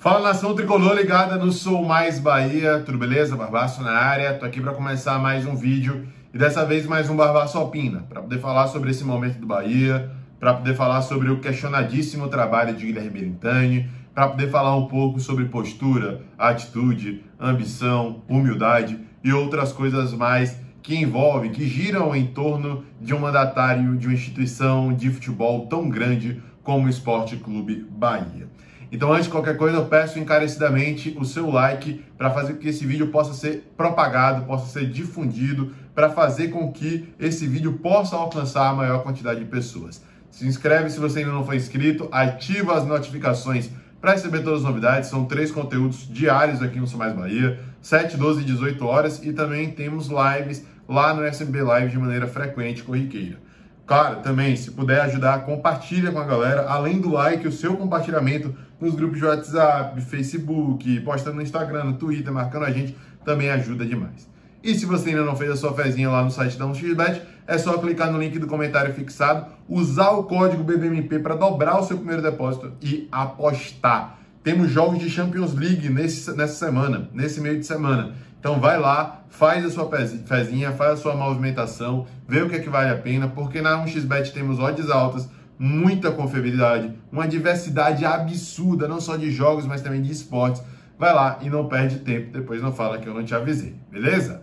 Fala, nação tricolor ligada no Sou Mais Bahia, tudo beleza? Barbaço na área, tô aqui para começar mais um vídeo e dessa vez mais um Barbaço Opina, para poder falar sobre esse momento do Bahia, para poder falar sobre o questionadíssimo trabalho de Guilherme Belintani, para poder falar um pouco sobre postura, atitude, ambição, humildade e outras coisas mais que envolvem, que giram em torno de um mandatário de uma instituição de futebol tão grande como o Esporte Clube Bahia. Então, antes de qualquer coisa, eu peço encarecidamente o seu like para fazer com que esse vídeo possa ser propagado, possa ser difundido, para fazer com que esse vídeo possa alcançar a maior quantidade de pessoas. Se inscreve se você ainda não foi inscrito, ativa as notificações para receber todas as novidades. São 3 conteúdos diários aqui no Sou Mais Bahia, 7, 12 e 18 horas, e também temos lives lá no SMB Live de maneira frequente e corriqueira. Claro, também, se puder ajudar, compartilha com a galera. Além do like, o seu compartilhamento nos grupos de WhatsApp, Facebook, postando no Instagram, no Twitter, marcando a gente, também ajuda demais. E se você ainda não fez a sua fezinha lá no site da 1xBet, é só clicar no link do comentário fixado, usar o código BBMP para dobrar o seu primeiro depósito e apostar. Temos jogos de Champions League nessa semana, nesse meio de semana. Então vai lá, faz a sua fezinha, faz a sua movimentação, vê o que é que vale a pena, porque na 1xBet temos odds altas, muita confiabilidade, uma diversidade absurda, não só de jogos, mas também de esportes. Vai lá e não perde tempo, depois não fala que eu não te avisei, beleza?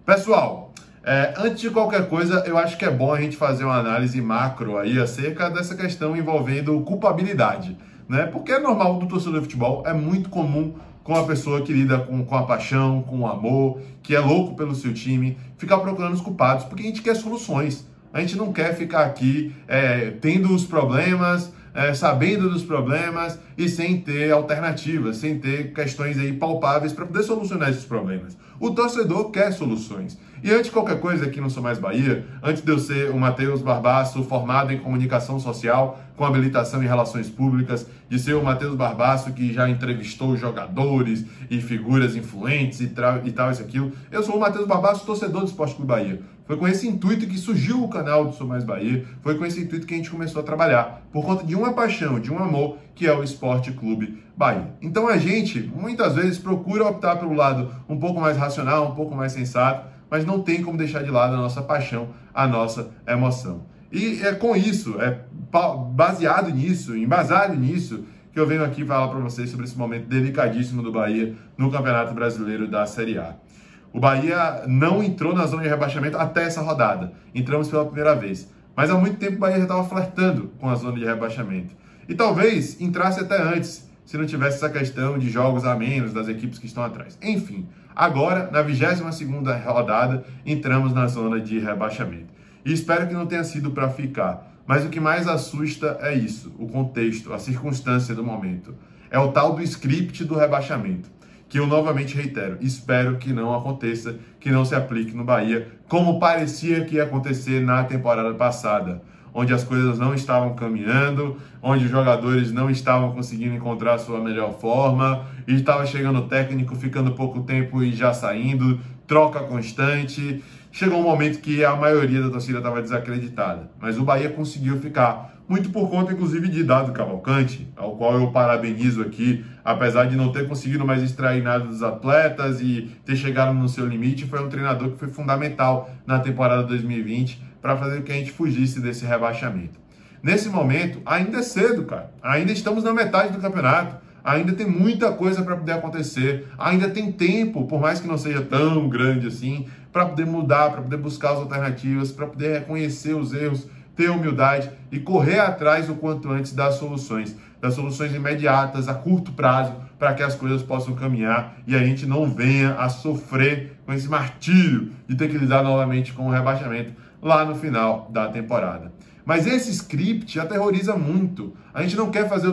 Pessoal, antes de qualquer coisa, eu acho que é bom a gente fazer uma análise macro aí acerca dessa questão envolvendo culpabilidade, né? Porque é normal do torcedor de futebol, é muito comum com a pessoa que lida com a paixão, com o amor, que é louco pelo seu time, ficar procurando os culpados, porque a gente quer soluções. A gente não quer ficar aqui tendo os problemas, sabendo dos problemas e sem ter alternativas, sem ter questões aí palpáveis para poder solucionar esses problemas. O torcedor quer soluções. E antes de qualquer coisa aqui no Sou Mais Bahia, antes de eu ser o Matheus Barbaço, formado em comunicação social, com habilitação em relações públicas, de ser o Matheus Barbaço que já entrevistou jogadores e figuras influentes e tal, isso, aquilo, eu sou o Matheus Barbaço, torcedor do Esporte Clube Bahia. Foi com esse intuito que surgiu o canal do Sou Mais Bahia, foi com esse intuito que a gente começou a trabalhar, por conta de uma paixão, de um amor, que é o Esporte Clube Bahia. Então a gente, muitas vezes, procura optar pelo lado um pouco mais racional, um pouco mais sensato, mas não tem como deixar de lado a nossa paixão, a nossa emoção. E é com isso, baseado nisso, embasado nisso, que eu venho aqui falar para vocês sobre esse momento delicadíssimo do Bahia no Campeonato Brasileiro da Série A. O Bahia não entrou na zona de rebaixamento até essa rodada. Entramos pela primeira vez. Mas há muito tempo o Bahia já estava flertando com a zona de rebaixamento. E talvez entrasse até antes, se não tivesse essa questão de jogos a menos das equipes que estão atrás. Enfim, agora, na 22ª rodada, entramos na zona de rebaixamento. E espero que não tenha sido para ficar. Mas o que mais assusta é isso, o contexto, a circunstância do momento. É o tal do script do rebaixamento, que eu novamente reitero, espero que não aconteça, que não se aplique no Bahia, como parecia que ia acontecer na temporada passada, onde as coisas não estavam caminhando, onde os jogadores não estavam conseguindo encontrar a sua melhor forma, e estava chegando o técnico, ficando pouco tempo e já saindo, troca constante. Chegou um momento que a maioria da torcida estava desacreditada, mas o Bahia conseguiu ficar, muito por conta, inclusive, de Dado Cavalcante, ao qual eu parabenizo aqui, apesar de não ter conseguido mais extrair nada dos atletas e ter chegado no seu limite, foi um treinador que foi fundamental na temporada 2020 para fazer com que a gente fugisse desse rebaixamento. Nesse momento, ainda é cedo, cara, ainda estamos na metade do campeonato, ainda tem muita coisa para poder acontecer, ainda tem tempo, por mais que não seja tão grande assim, para poder mudar, para poder buscar as alternativas, para poder reconhecer os erros, ter humildade e correr atrás o quanto antes das soluções imediatas, a curto prazo, para que as coisas possam caminhar e a gente não venha a sofrer com esse martírio de ter que lidar novamente com o rebaixamento lá no final da temporada. Mas esse script aterroriza muito. A gente não quer fazer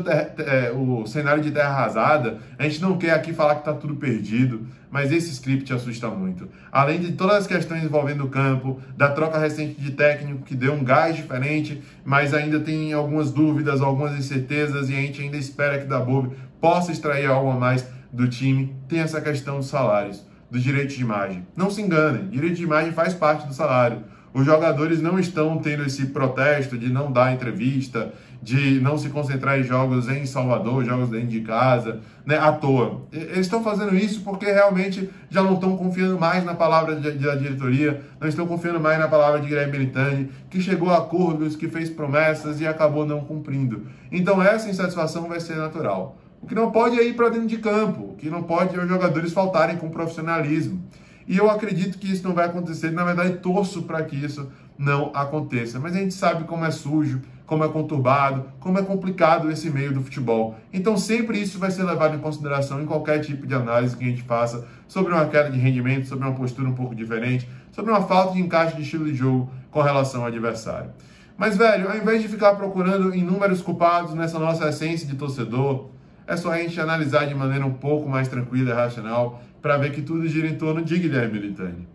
o cenário de terra arrasada, a gente não quer aqui falar que está tudo perdido, mas esse script assusta muito. Além de todas as questões envolvendo o campo, da troca recente de técnico que deu um gás diferente, mas ainda tem algumas dúvidas, algumas incertezas e a gente ainda espera que Dabov possa extrair algo a mais do time. Tem essa questão dos salários, dos direitos de imagem. Não se enganem, direito de imagem faz parte do salário. Os jogadores não estão tendo esse protesto de não dar entrevista, de não se concentrar em jogos em Salvador, jogos dentro de casa, né, à toa. Eles estão fazendo isso porque realmente já não estão confiando mais na palavra da diretoria, não estão confiando mais na palavra de Guilherme Belintani, que chegou a acordos, que fez promessas e acabou não cumprindo. Então essa insatisfação vai ser natural. O que não pode é ir para dentro de campo, o que não pode é os jogadores faltarem com profissionalismo. E eu acredito que isso não vai acontecer, na verdade torço para que isso não aconteça. Mas a gente sabe como é sujo, como é conturbado, como é complicado esse meio do futebol. Então sempre isso vai ser levado em consideração em qualquer tipo de análise que a gente faça sobre uma queda de rendimento, sobre uma postura um pouco diferente, sobre uma falta de encaixe de estilo de jogo com relação ao adversário. Mas, velho, ao invés de ficar procurando inúmeros culpados nessa nossa essência de torcedor, é só a gente analisar de maneira um pouco mais tranquila e racional para ver que tudo gira em torno de Guilherme Belintani.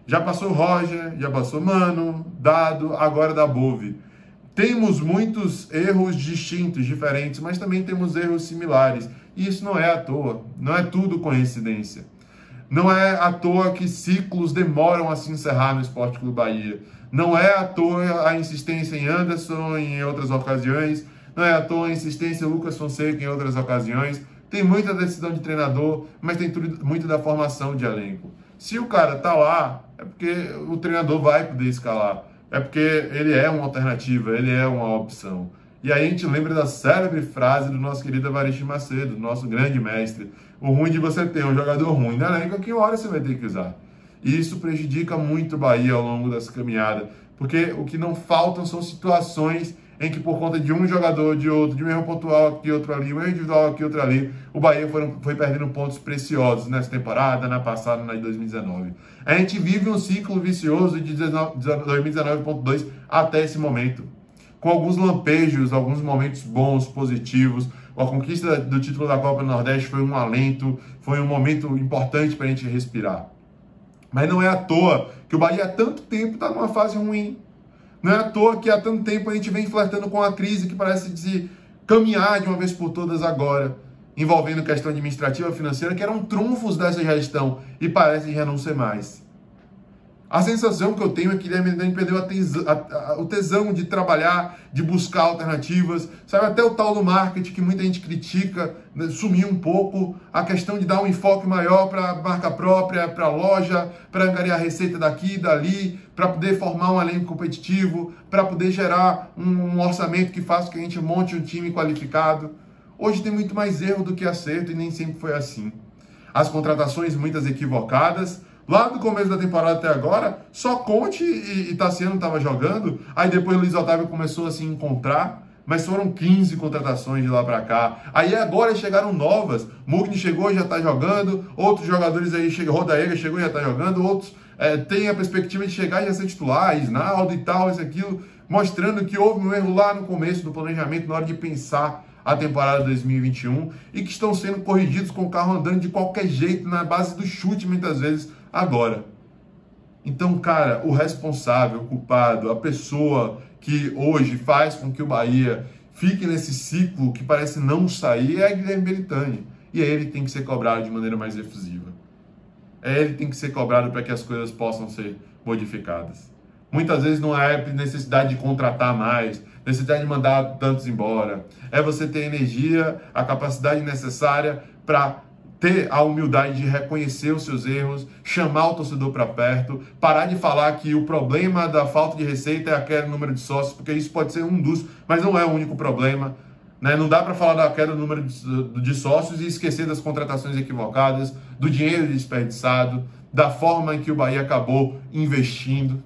Já passou Roger, já passou Mano, Dado, agora da Bove. Temos muitos erros distintos, diferentes, mas também temos erros similares. E isso não é à toa, não é tudo coincidência. Não é à toa que ciclos demoram a se encerrar no Sport Clube Bahia. Não é à toa a insistência em Anderson em outras ocasiões. Não é à toa a insistência em Lucas Fonseca em outras ocasiões. Tem muita decisão de treinador, mas tem muito da formação de elenco. Se o cara tá lá, é porque o treinador vai poder escalar. É porque ele é uma alternativa, ele é uma opção. E aí a gente lembra da célebre frase do nosso querido Evaristo Macedo, nosso grande mestre. O ruim de você ter um jogador ruim na elenco é que hora você vai ter que usar. E isso prejudica muito o Bahia ao longo dessa caminhada. Porque o que não faltam são situações em que por conta de um jogador, de outro, de um erro pontual aqui, outro ali, um erro individual aqui, outro ali, o Bahia foi perdendo pontos preciosos nessa temporada, na passada, na de 2019. A gente vive um ciclo vicioso de 2019.2 até esse momento, com alguns lampejos, alguns momentos bons, positivos. A conquista do título da Copa do Nordeste foi um alento, foi um momento importante para a gente respirar. Mas não é à toa que o Bahia há tanto tempo está numa fase ruim. Não é à toa que há tanto tempo a gente vem flertando com a crise que parece se caminhar de uma vez por todas agora, envolvendo questão administrativa e financeira, que eram trunfos dessa gestão e parecem já não ser mais. A sensação que eu tenho é que Guilherme Belintani perdeu o tesão de trabalhar, de buscar alternativas, sabe, até o tal do marketing que muita gente critica, né, sumiu um pouco, a questão de dar um enfoque maior para a marca própria, para a loja, para angariar receita daqui e dali, para poder formar um elenco competitivo, para poder gerar um orçamento que faça que a gente monte um time qualificado. Hoje tem muito mais erro do que acerto e nem sempre foi assim. As contratações muitas equivocadas. Lá do começo da temporada até agora, só Conte e Tassiano estavam jogando, aí depois o Luiz Otávio começou a se encontrar, mas foram 15 contratações de lá para cá. Aí agora chegaram novas, Mugni chegou e já está jogando, outros jogadores aí, Rodaega chegou e já está jogando, outros têm a perspectiva de chegar e já ser titular, Isnaldo e tal, isso, aquilo, mostrando que houve um erro lá no começo do planejamento, na hora de pensar a temporada 2021, e que estão sendo corrigidos com o carro andando de qualquer jeito, na base do chute, muitas vezes, agora. Então, cara, o responsável, o culpado, a pessoa que hoje faz com que o Bahia fique nesse ciclo que parece não sair é Guilherme Belintani. E é ele que tem que ser cobrado de maneira mais efusiva. É ele que tem que ser cobrado para que as coisas possam ser modificadas. Muitas vezes não é necessidade de contratar mais, necessidade de mandar tantos embora. É você ter energia, a capacidade necessária para ter a humildade de reconhecer os seus erros, chamar o torcedor para perto, parar de falar que o problema da falta de receita é a queda do número de sócios, porque isso pode ser um dos, mas não é o único problema. Né? Não dá para falar da queda do número de sócios e esquecer das contratações equivocadas, do dinheiro desperdiçado, da forma em que o Bahia acabou investindo.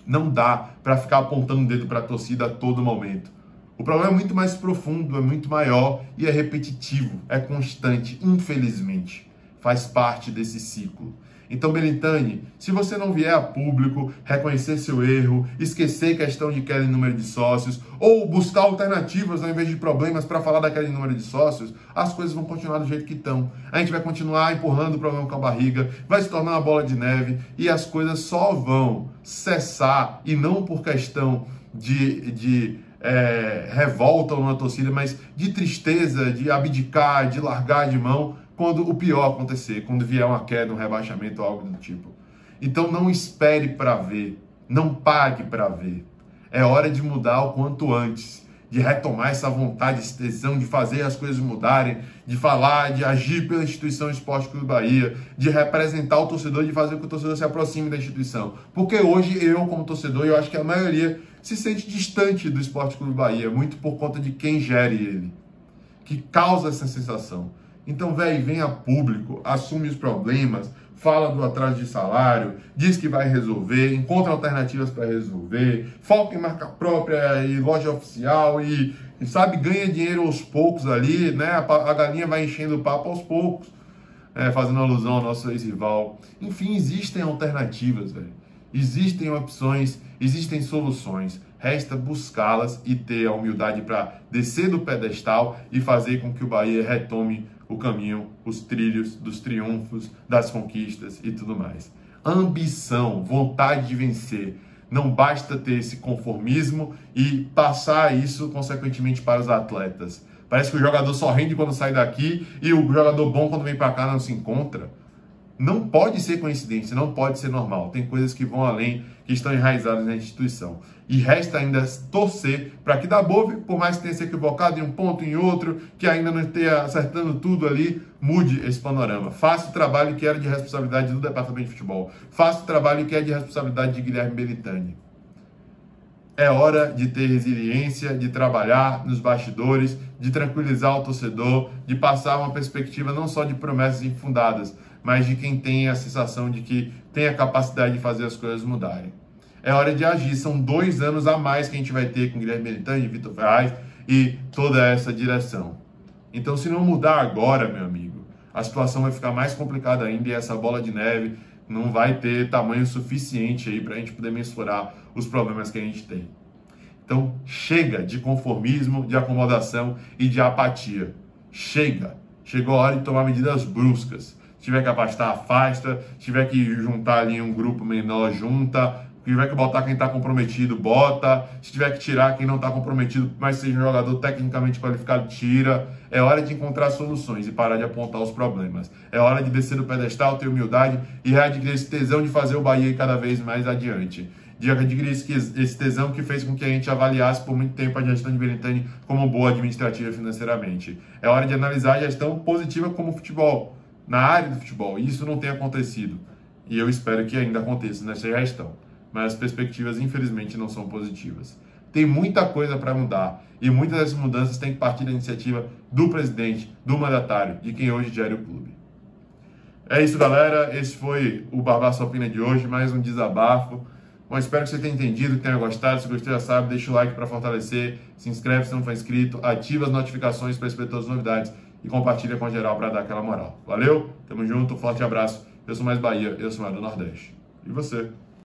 Não dá para ficar apontando o dedo para a torcida a todo momento. O problema é muito mais profundo, é muito maior e é repetitivo, é constante, infelizmente. Faz parte desse ciclo. Então, Belintani, se você não vier a público, reconhecer seu erro, esquecer questão de queda em número de sócios, ou buscar alternativas ao invés de problemas para falar da queda em número de sócios, as coisas vão continuar do jeito que estão. A gente vai continuar empurrando o problema com a barriga, vai se tornar uma bola de neve e as coisas só vão cessar, e não por questão de revolta ou na torcida, mas de tristeza, de abdicar, de largar de mão, quando o pior acontecer, quando vier uma queda, um rebaixamento ou algo do tipo. Então não espere para ver. Não pague para ver. É hora de mudar o quanto antes, de retomar essa vontade, essa tesão de fazer as coisas mudarem, de falar, de agir pela instituição Esporte Clube Bahia, de representar o torcedor, de fazer com que o torcedor se aproxime da instituição. Porque hoje eu, como torcedor, eu acho que a maioria se sente distante do Esporte Clube Bahia, muito por conta de quem gere ele, que causa essa sensação. Então, velho, venha a público, assume os problemas, fala do atraso de salário, diz que vai resolver, encontra alternativas para resolver, foca em marca própria e loja oficial e, sabe, ganha dinheiro aos poucos ali, né? A galinha vai enchendo o papo aos poucos, fazendo alusão ao nosso ex-rival. Enfim, existem alternativas, velho. Existem opções, existem soluções. Resta buscá-las e ter a humildade para descer do pedestal e fazer com que o Bahia retome o caminho, os trilhos dos triunfos, das conquistas e tudo mais. Ambição, vontade de vencer. Não basta ter esse conformismo e passar isso, consequentemente, para os atletas. Parece que o jogador só rende quando sai daqui e o jogador bom, quando vem para cá, não se encontra. Não pode ser coincidência, não pode ser normal. Tem coisas que vão além, que estão enraizadas na instituição. E resta ainda torcer para que Dabove, por mais que tenha se equivocado em um ponto e em outro, que ainda não esteja acertando tudo ali, mude esse panorama. Faça o trabalho que era de responsabilidade do Departamento de Futebol. Faça o trabalho que é de responsabilidade de Guilherme Belitani. É hora de ter resiliência, de trabalhar nos bastidores, de tranquilizar o torcedor, de passar uma perspectiva não só de promessas infundadas, mas de quem tem a sensação de que tem a capacidade de fazer as coisas mudarem. É hora de agir. São 2 anos a mais que a gente vai ter com Guilherme Belitani, Vitor Ferraz e toda essa direção. Então, se não mudar agora, meu amigo, a situação vai ficar mais complicada ainda e essa bola de neve não vai ter tamanho suficiente aí para a gente poder mensurar os problemas que a gente tem. Então, chega de conformismo, de acomodação e de apatia. Chega. Chegou a hora de tomar medidas bruscas. Se tiver que afastar, afasta. Se tiver que juntar ali um grupo menor, junta. Se tiver que botar quem está comprometido, bota. Se tiver que tirar quem não está comprometido, mas seja um jogador tecnicamente qualificado, tira. É hora de encontrar soluções e parar de apontar os problemas. É hora de descer do pedestal, ter humildade e readquirir esse tesão de fazer o Bahia ir cada vez mais adiante. De adquirir esse tesão que fez com que a gente avaliasse por muito tempo a gestão de Belitani como boa administrativa financeiramente. É hora de analisar a gestão positiva como futebol, na área do futebol. E isso não tem acontecido. E eu espero que ainda aconteça nessa gestão. Mas as perspectivas, infelizmente, não são positivas. Tem muita coisa para mudar. E muitas dessas mudanças têm que partir da iniciativa do presidente, do mandatário, de quem hoje gere o clube. É isso, galera. Esse foi o Barbaço Opina de hoje. Mais um desabafo. Bom, espero que você tenha entendido, que tenha gostado. Se gostou, já sabe, deixa o like para fortalecer. Se inscreve se não for inscrito. Ativa as notificações para receber todas as novidades. E compartilha com geral para dar aquela moral. Valeu? Tamo junto. Forte abraço. Eu sou Mais Bahia. Eu sou Mais do Nordeste. E você?